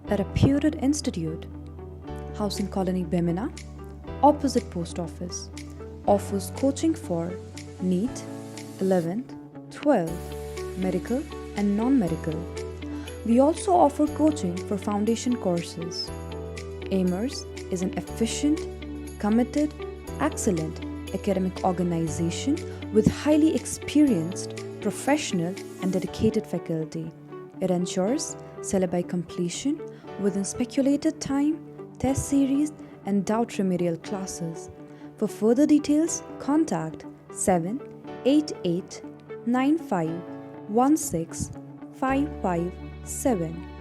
a reputed institute, Housing Colony Bemina, opposite post office, offers coaching for NEET, 11th, 12th, medical and non-medical. We also offer coaching for foundation courses. AIMERS is an efficient, committed, excellent academic organization with highly experienced, professional and dedicated faculty. It ensures syllabi completion within speculated time, test series and doubt remedial classes. For further details, contact 788 95 16 557.